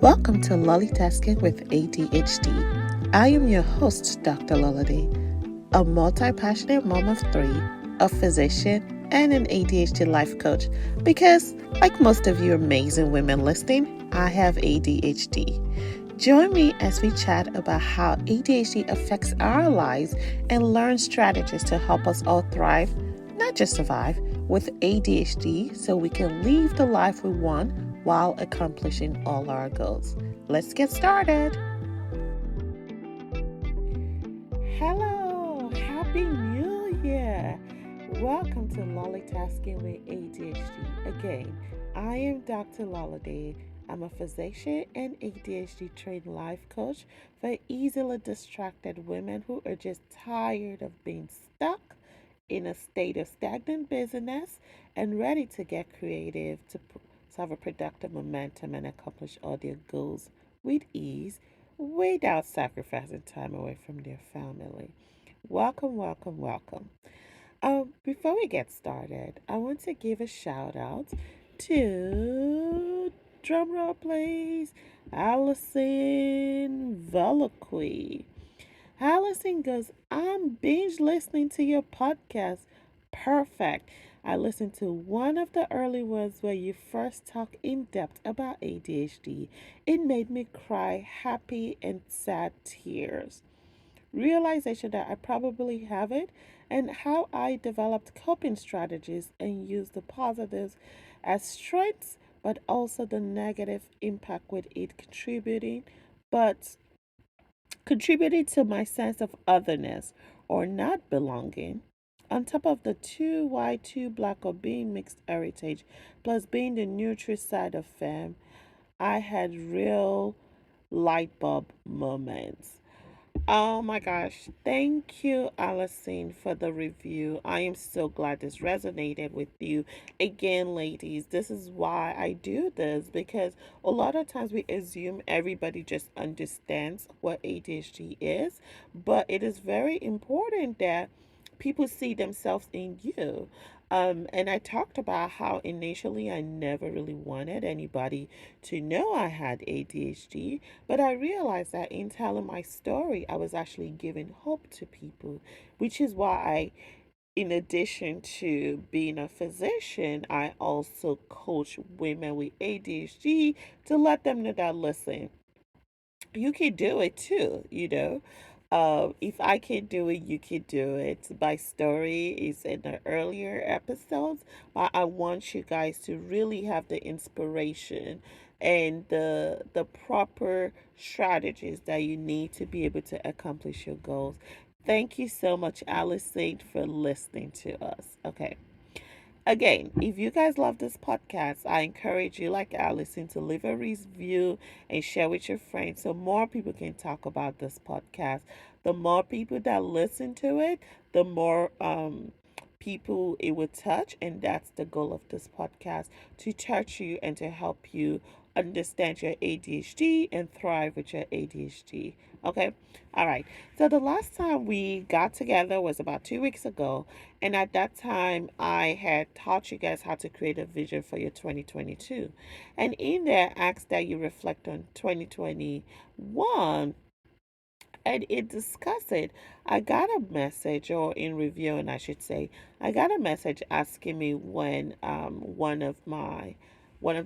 Welcome to LollieTasking with ADHD. I am your host, Dr. Lollity, a multi-passionate mom of three, a physician, and an ADHD life coach because, like most of you amazing women listening, I have ADHD. Join me as we chat about how ADHD affects our lives and learn strategies to help us all thrive, not just survive, with ADHD so we can live the life we want while accomplishing all our goals. Let's get started. Hello, Happy New Year. Welcome to LollieTasking with ADHD. Again, I am Dr. Lollity. I'm a physician and ADHD trained life coach for easily distracted women who are just tired of being stuck in a state of stagnant busyness and ready to get creative to have a productive momentum and accomplish all their goals with ease without sacrificing time away from their family. Welcome, welcome, welcome. Before we get started, I want to give a shout out to, drumroll please, Allison Veloqui. Allison goes, I'm binge listening to your podcast. Perfect. I listened to one of the early ones where you first talk in depth about ADHD. It made me cry happy and sad tears. Realization that I probably have it and how I developed coping strategies and used the positives as strengths, but also the negative impact with it but contributing to my sense of otherness or not belonging. On top of the two white, two black, or being mixed heritage, plus being the neutral side of femme, I had real light bulb moments. Oh my gosh. Thank you, Allison, for the review. I am so glad this resonated with you. Again, ladies, this is why I do this because a lot of times we assume everybody just understands what ADHD is, but it is very important that people see themselves in you. And I talked about how initially I never really wanted anybody to know I had ADHD, but I realized that in telling my story, I was actually giving hope to people, which is why in addition to being a physician, I also coach women with ADHD to let them know that, listen, you can do it too. If I can do it, you can do it. My story is in the earlier episodes, but I want you guys to really have the inspiration and the proper strategies that you need to be able to accomplish your goals. Thank you so much, Allison, for listening to us. Okay. Again, if you guys love this podcast, I encourage you, like Allison, to leave a review and share with your friends so more people can talk about this podcast. The more people that listen to it, the more people it would touch, and that's the goal of this podcast, to touch you and to help you understand your ADHD and thrive with your ADHD. Okay? All right. So the last time we got together was about 2 weeks ago, and at that time I had taught you guys how to create a vision for your 2022. And in there, I asked that you reflect on 2021 and it discussed it. I got a message, or in reviewing, I should say, I got a message asking me when one of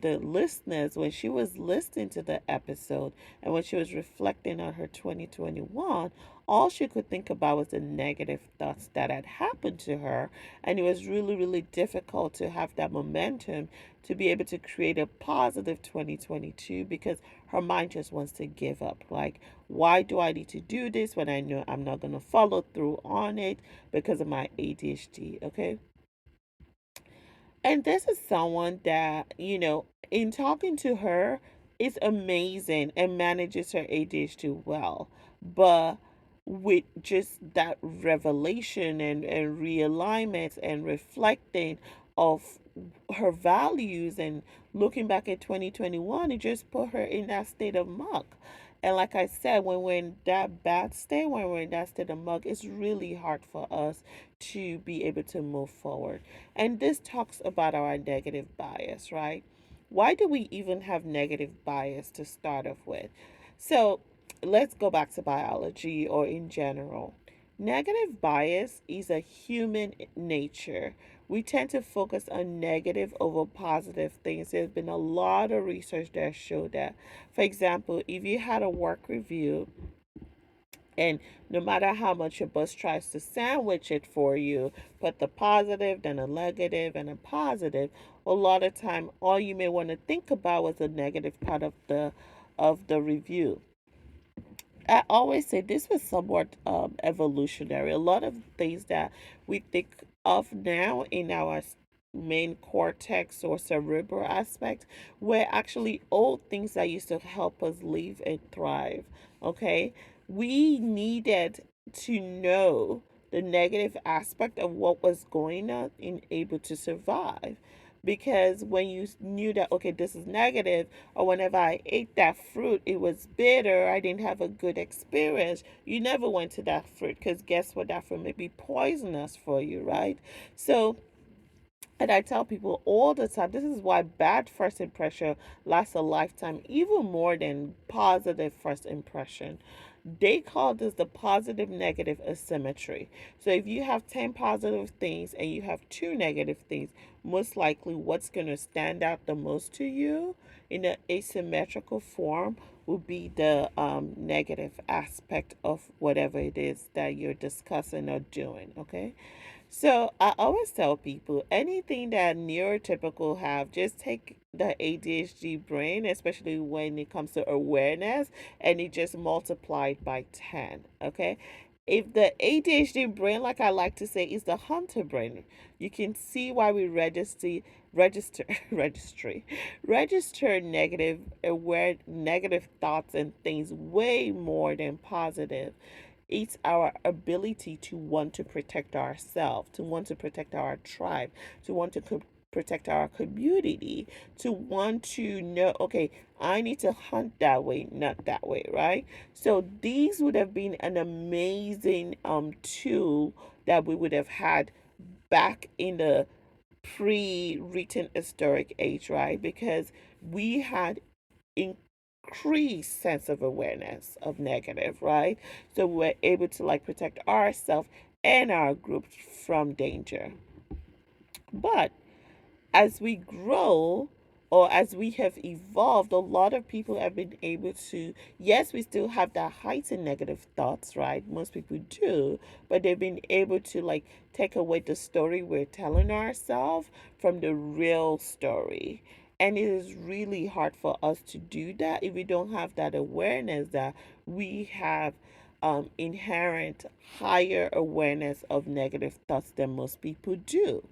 the listeners, when she was listening to the episode and when she was reflecting on her 2021, all she could think about was the negative thoughts that had happened to her, and it was really, really difficult to have that momentum to be able to create a positive 2022 because her mind just wants to give up. Like, why do I need to do this when I know I'm not going to follow through on it because of my ADHD? Okay. And this is someone that, in talking to her, is amazing and manages her ADHD well. But with just that revelation and realignment and reflecting of her values and looking back at 2021, it just put her in that state of muck. And like I said, when we're in that bad state, when we're in that state of muck, it's really hard for us to be able to move forward. And this talks about our negative bias, right? why do we even have negative bias to start off with? So let's go back to biology or in general. Negative bias is a human nature. We tend to focus on negative over positive things. There's been a lot of research that show that. For example, if you had a work review and no matter how much your boss tries to sandwich it for you, put the positive, then a negative, and a positive, a lot of time all you may want to think about was the negative part of the review. I always say this was somewhat evolutionary. A lot of things that we think of now in our main cortex or cerebral aspect were actually old things that used to help us live and thrive. Okay, we needed to know the negative aspect of what was going on in able to survive, because when you knew that, okay, this is negative, or whenever I ate that fruit it was bitter, I didn't have a good experience, you never went to that fruit, because guess what, that fruit may be poisonous for you, right? So, and I tell people all the time, this is why bad first impression lasts a lifetime, even more than positive first impression. They call this the positive negative asymmetry. So if you have 10 positive things and you have two negative things, most likely what's going to stand out the most to you in an asymmetrical form will be the negative aspect of whatever it is that you're discussing or doing, okay? So I always tell people anything that neurotypical have, just take the ADHD brain, especially when it comes to awareness, and it just multiplied by 10. Okay. If the ADHD brain, like I like to say, is the hunter brain, you can see why we register registry register negative aware negative thoughts and things way more than positive. It's our ability to want to protect ourselves, to want to protect our tribe, to want to protect our community, to want to know, okay, I need to hunt that way, not that way, right? So these would have been an amazing tool that we would have had back in the pre-written historic age, right? Because we had increased sense of awareness of negative, right? So we're able to like protect ourselves and our group from danger. But as we grow, or as we have evolved, a lot of people have been able to, yes, we still have that heightened negative thoughts, right? Most people do, but they've been able to like take away the story we're telling ourselves from the real story. And it is really hard for us to do that if we don't have that awareness that we have inherent higher awareness of negative thoughts than most people do.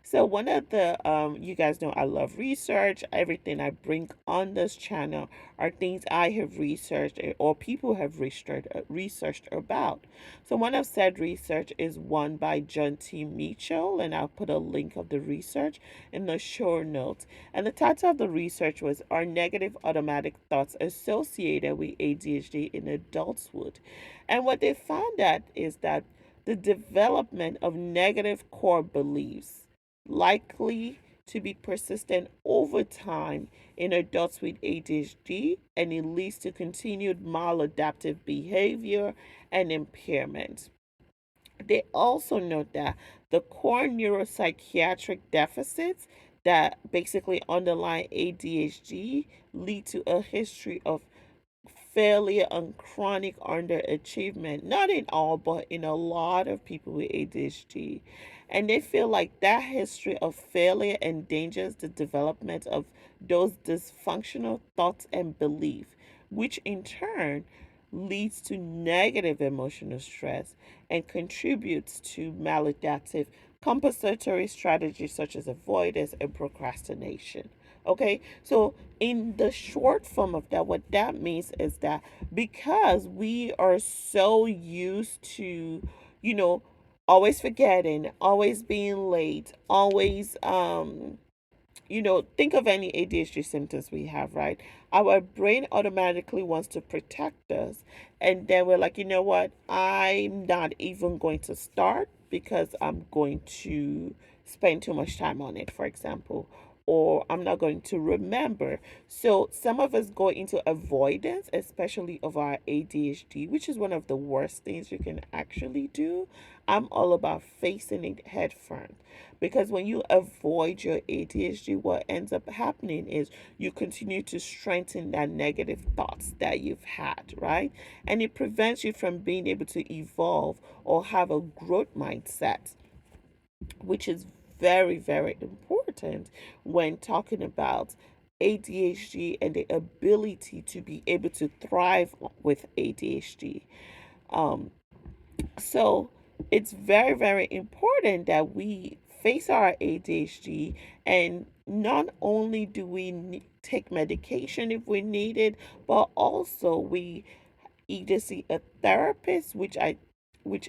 So one of the you guys know I love research. Everything I bring on this channel are things I have researched or people have researched about. So one of said research is one by John T. Mitchell, and I'll put a link of the research in the show notes. And the title of the research was "Are Negative Automatic Thoughts Associated with ADHD in Adulthood?" And what they found out is that the development of negative core beliefs likely to be persistent over time in adults with ADHD, and it leads to continued maladaptive behavior and impairment. They also note that the core neuropsychiatric deficits that basically underlie ADHD lead to a history of failure and chronic underachievement. Not in all, but in a lot of people with ADHD. And they feel like that history of failure endangers the development of those dysfunctional thoughts and beliefs, which in turn leads to negative emotional stress and contributes to maladaptive compensatory strategies such as avoidance and procrastination. Okay, so in the short form of that, what that means is that because we are so used to, you know, always forgetting, always being late, always think of any ADHD symptoms we have, right? Our brain automatically wants to protect us. And then we're like, you know what? I'm not even going to start because I'm going to spend too much time on it, for example. or I'm not going to remember. So some of us go into avoidance, especially of our ADHD, which is one of the worst things you can actually do. I'm all about facing it head front, because when you avoid your ADHD, what ends up happening is you continue to strengthen that negative thoughts that you've had, right? And it prevents you from being able to evolve or have a growth mindset, which is very, very important when talking about ADHD and the ability to be able to thrive with ADHD. Um, so it's very, very important that we face our ADHD, and not only do we take medication if we need it, but also we either see a therapist, which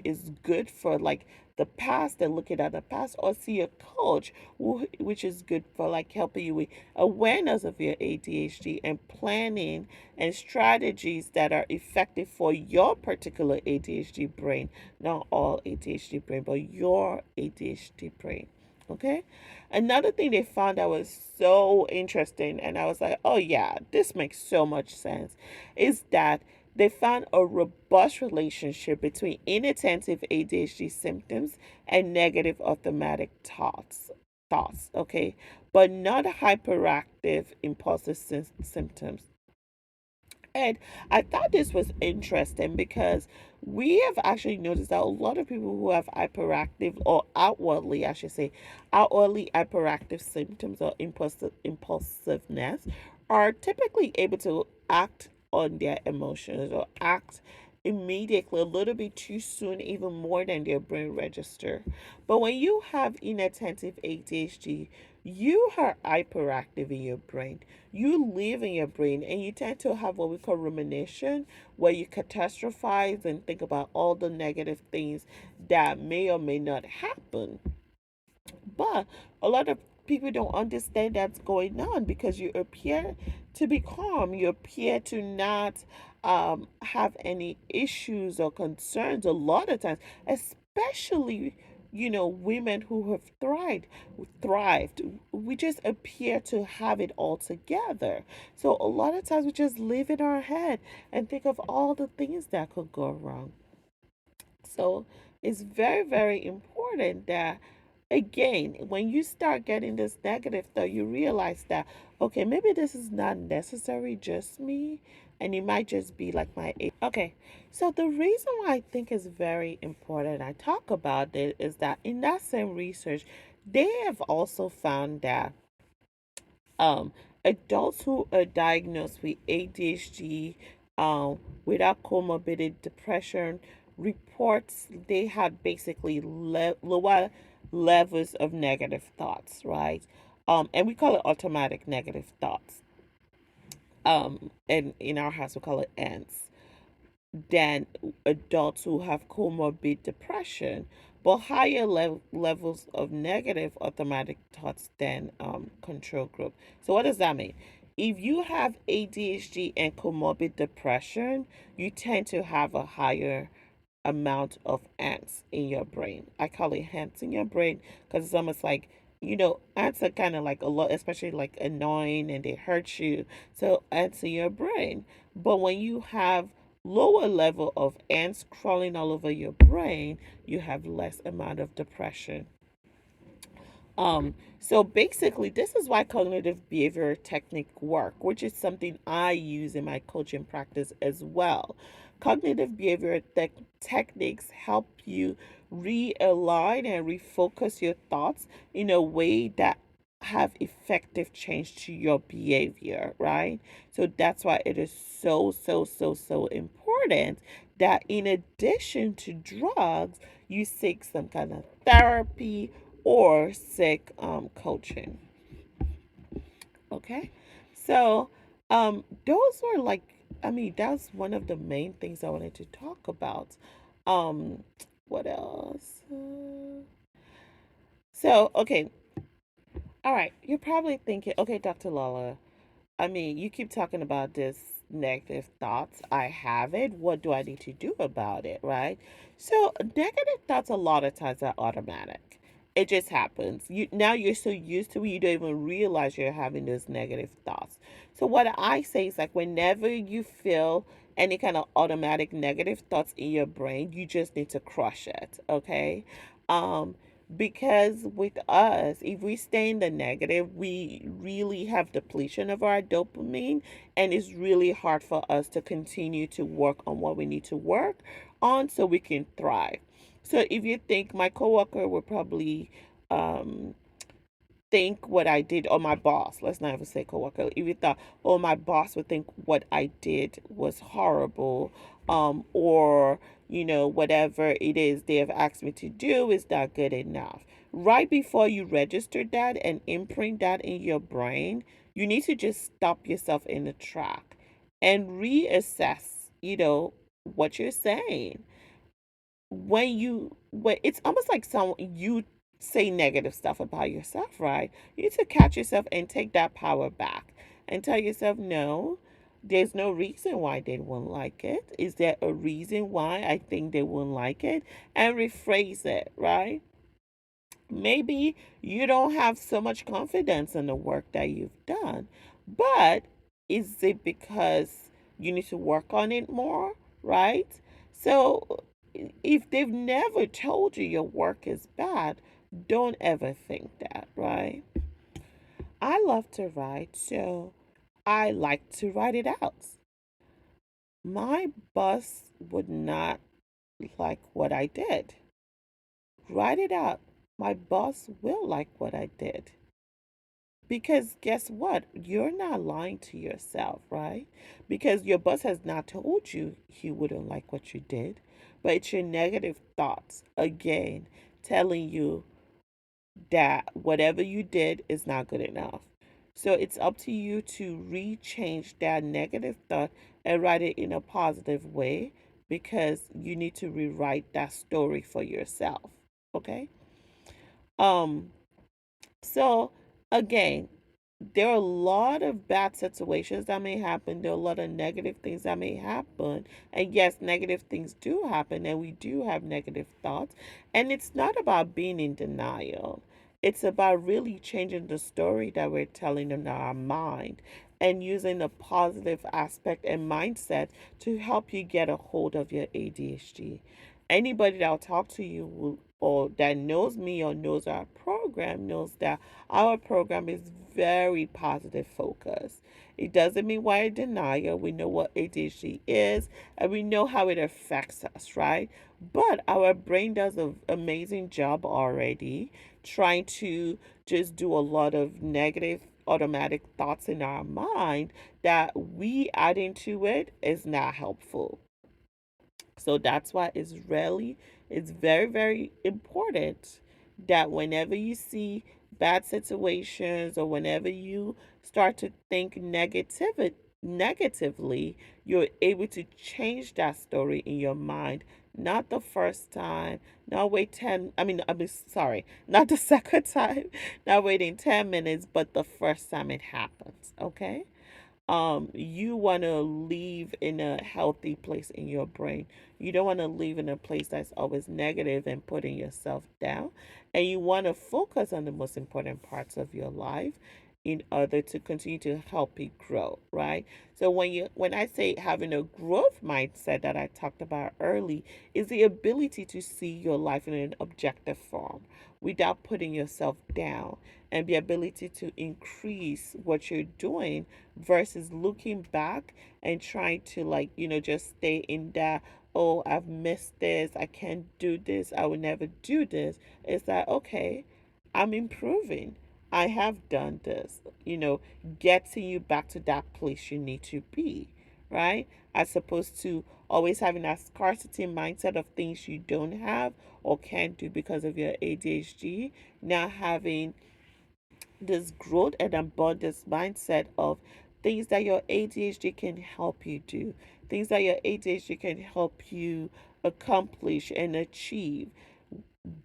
is good for like the past and looking at the past, or see a coach which is good for like helping you with awareness of your ADHD and planning and strategies that are effective for your particular ADHD brain, not all ADHD brain, but your ADHD brain. Okay. Another thing they found that was so interesting, and I was like, oh yeah, this makes so much sense, is that they found a robust relationship between inattentive ADHD symptoms and negative automatic thoughts, okay, but not hyperactive impulsive symptoms. And I thought this was interesting because we have actually noticed that a lot of people who have hyperactive, or outwardly, I should say, outwardly hyperactive symptoms or impulsiveness are typically able to act on their emotions or act immediately a little bit too soon, even more than their brain register. But when you have inattentive ADHD, you are hyperactive in your brain. You live in your brain, and you tend to have what we call rumination, where you catastrophize and think about all the negative things that may or may not happen. But a lot of people don't understand that's going on, because you appear to be calm. You appear to not have any issues or concerns a lot of times, especially women who have thrived. We just appear to have it all together. So a lot of times we just live in our head and think of all the things that could go wrong. So it's very, very important that, again, when you start getting this negative thought, you realize that, okay, maybe this is not necessarily just me, and it might just be like my age. Okay, so the reason why I think is very important, I talk about it, is that in that same research, they have also found that um, adults who are diagnosed with ADHD, without comorbidity depression, reports they had basically lower levels of negative thoughts, right? And we call it automatic negative thoughts. And in our house we call it ants, than adults who have comorbid depression, but higher levels of negative automatic thoughts than control group. So, what does that mean? If you have ADHD and comorbid depression, you tend to have a higher amount of ants in your brain. I call it ants in your brain because it's almost like, ants are kind of like a lot, especially like annoying and they hurt you. So ants in your brain. But when you have lower level of ants crawling all over your brain, you have less amount of depression. So basically, this is why cognitive behavior technique work, which is something I use in my coaching practice as well. Cognitive behavior techniques help you realign and refocus your thoughts in a way that have effective change to your behavior, right? So that's why it is so, so, so, so important that in addition to drugs, you seek some kind of therapy or seek coaching. Okay, so those were like, I mean, that's one of the main things I wanted to talk about. Um, what else? So okay, all right. You're probably thinking, okay, Dr. Lala. I mean, you keep talking about this negative thoughts. I have it. What do I need to do about it, right? So, negative thoughts a lot of times are automatic. It just happens. You're so used to it, you don't even realize you're having those negative thoughts. So what I say is like whenever you feel any kind of automatic negative thoughts in your brain, you just need to crush it, okay? Um, because with us, if we stay in the negative, we really have depletion of our dopamine, and it's really hard for us to continue to work on what we need to work on so we can thrive. So if you think my coworker would probably um, think what I did, or my boss, let's not even say coworker, if you thought, oh, my boss would think what I did was horrible, or, whatever it is they have asked me to do is not good enough. Right before you register that and imprint that in your brain, you need to just stop yourself in the track and reassess, what you're saying. When it's almost like you say negative stuff about yourself, right? You need to catch yourself and take that power back and tell yourself, no, there's no reason why they won't like it. Is there a reason why I think they won't like it? And rephrase it, right? Maybe you don't have so much confidence in the work that you've done, but is it because you need to work on it more, right? So if they've never told you your work is bad, don't ever think that, right? I love to write, so I like to write it out. My boss would not like what I did. Write it out. My boss will like what I did. Because guess what? You're not lying to yourself, right? Because your boss has not told you he wouldn't like what you did, but it's your negative thoughts again telling you that whatever you did is not good enough. So it's up to you to rechange that negative thought and write it in a positive way because you need to rewrite that story for yourself. Okay? Um so again, there are a lot of bad situations that may happen. There are a lot of negative things that may happen. And yes, negative things do happen, and we do have negative thoughts. And it's not about being in denial, it's about really changing the story that we're telling in our mind and using the positive aspect and mindset to help you get a hold of your ADHD. Anybody that'll talk to you will, or that knows me or knows our program knows that our program is very positive focused. It doesn't mean we're in denial. We know what ADHD is and we know how it affects us, right? But our brain does an amazing job already trying to just do a lot of negative automatic thoughts in our mind that we adding to it is not helpful. So that's why it's very, very important that whenever you see bad situations or whenever you start to think negatively, you're able to change that story in your mind. Not the first time, not wait 10, sorry, not the second time, not waiting 10 minutes, but the first time it happens, okay? You want to live in a healthy place in your brain. You don't want to live in a place that's always negative and putting yourself down, and you want to focus on the most important parts of your life in order to continue to help it grow, right? So when I say having a growth mindset that I talked about early is the ability to see your life in an objective form without putting yourself down, and the ability to increase what you're doing versus looking back and trying to, like, just stay in that, oh, I've missed this, I can't do this, I will never do this. It's like, okay, I'm improving, I have done this, getting you back to that place you need to be, right? As opposed to always having that scarcity mindset of things you don't have or can't do because of your ADHD. Now having this growth and abundance mindset of things that your ADHD can help you do, things that your ADHD can help you accomplish and achieve.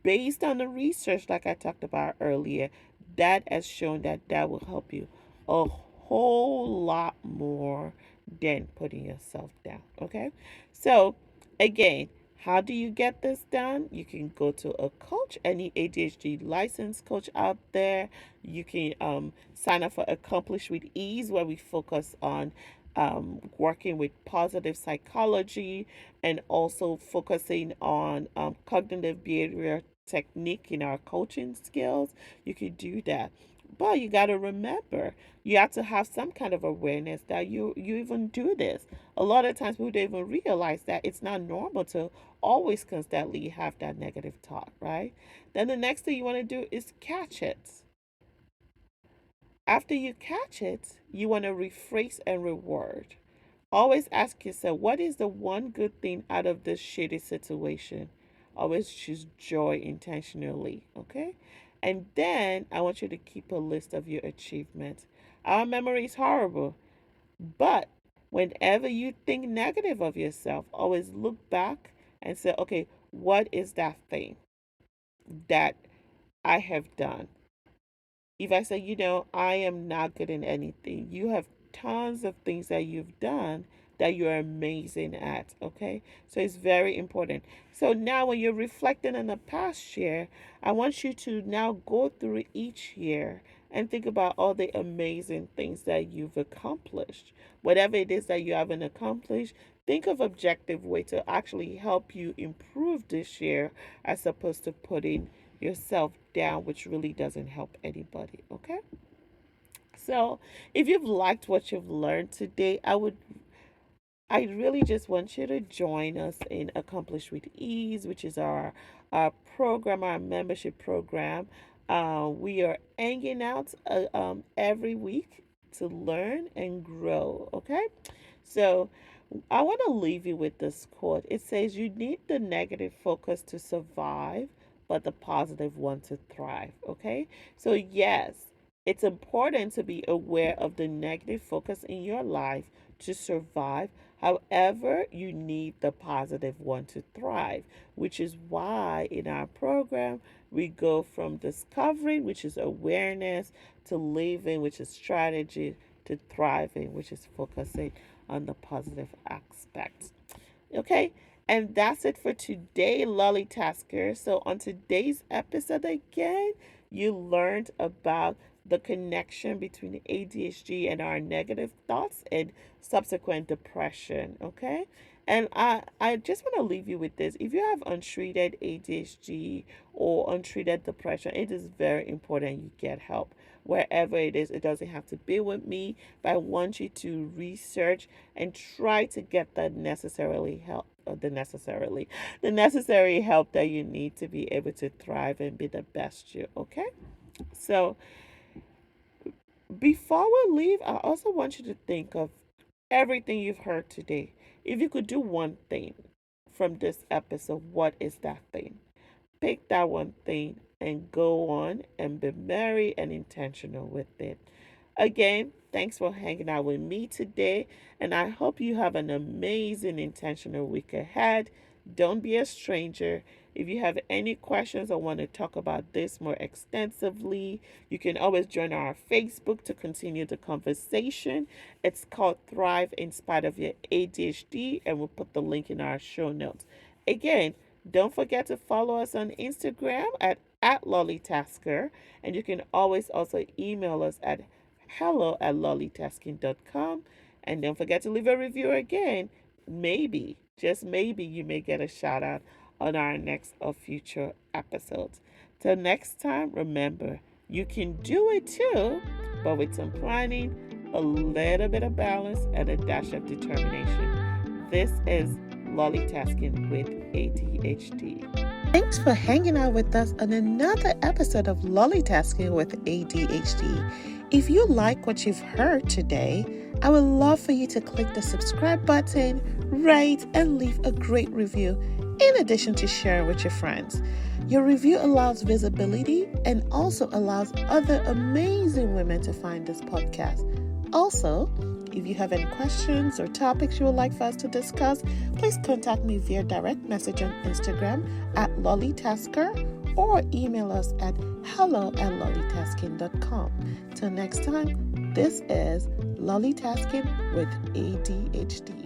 Based on the research, like I talked about earlier, that has shown that that will help you a whole lot more than putting yourself down. Okay, so again, How do you get this done? You can go to a coach, any ADHD licensed coach out there. You can sign up for Accomplish with Ease, where we focus on working with positive psychology and also focusing on cognitive behavior technique in our coaching skills. You can do that. But you got to remember, you have to have some kind of awareness that you even do this. A lot of times people don't even realize that it's not normal to always constantly have that negative thought, right? Then the next thing you want to do is catch it. After you catch it, you want to rephrase and reward. Always ask yourself, what is the one good thing out of this shitty situation? Always choose joy intentionally, okay? And then I want you to keep a list of your achievements. Our memory is horrible, but whenever you think negative of yourself, always look back and say, okay, what is that thing that I have done? If I say, I am not good in anything, you have tons of things that you've done that you're amazing at, okay? So it's very important. So now when you're reflecting on the past year, I want you to now go through each year and think about all the amazing things that you've accomplished. Whatever it is that you haven't accomplished, think of objective way to actually help you improve this year as opposed to putting yourself down, which really doesn't help anybody, okay? So if you've liked what you've learned today, I really just want you to join us in Accomplish with Ease, which is our program, our membership program. We are hanging out every week to learn and grow, okay? So I want to leave you with this quote. It says, you need the negative focus to survive, but the positive one to thrive, okay? So, yes, it's important to be aware of the negative focus in your life to survive. However, you need the positive one to thrive, which is why in our program we go from discovering, which is awareness, to living, which is strategy, to thriving, which is focusing on the positive aspects. Okay, and that's it for today, LollieTasker. So, on today's episode, again, you learned about the connection between ADHD and our negative thoughts and subsequent depression. Okay, and I just want to leave you with this. If you have untreated ADHD or untreated depression, it is very important you get help wherever it is. It doesn't have to be with me, but I want you to research and try to get the necessarily help or the necessary help that you need to be able to thrive and be the best you. Okay, so before we leave, I also want you to think of everything you've heard today. If you could do one thing from this episode, what is that thing? Pick that one thing and go on and be merry and intentional with it. Again, thanks for hanging out with me today, and I hope you have an amazing, intentional week ahead. Don't be a stranger. If you have any questions or want to talk about this more extensively, you can always join our Facebook to continue the conversation. It's called Thrive in Spite of Your ADHD, and we'll put the link in our show notes. Again, don't forget to follow us on Instagram at LollieTasker, and you can always also email us at hello@LollieTasking.com. And don't forget to leave a review again. Maybe, just maybe, you may get a shout out on our next or future episodes. Till next time, remember, you can do it too, but with some planning, a little bit of balance, and a dash of determination. This is LollieTasking with ADHD. Thanks for hanging out with us on another episode of LollieTasking with ADHD. If you like what you've heard today, I would love for you to click the subscribe button, rate, and leave a great review, in addition to sharing with your friends. Your review allows visibility and also allows other amazing women to find this podcast. Also, if you have any questions or topics you would like for us to discuss, please contact me via direct message on Instagram at LollieTasker or email us at hello@LollieTasking.com. Till next time, this is LollieTasking with ADHD.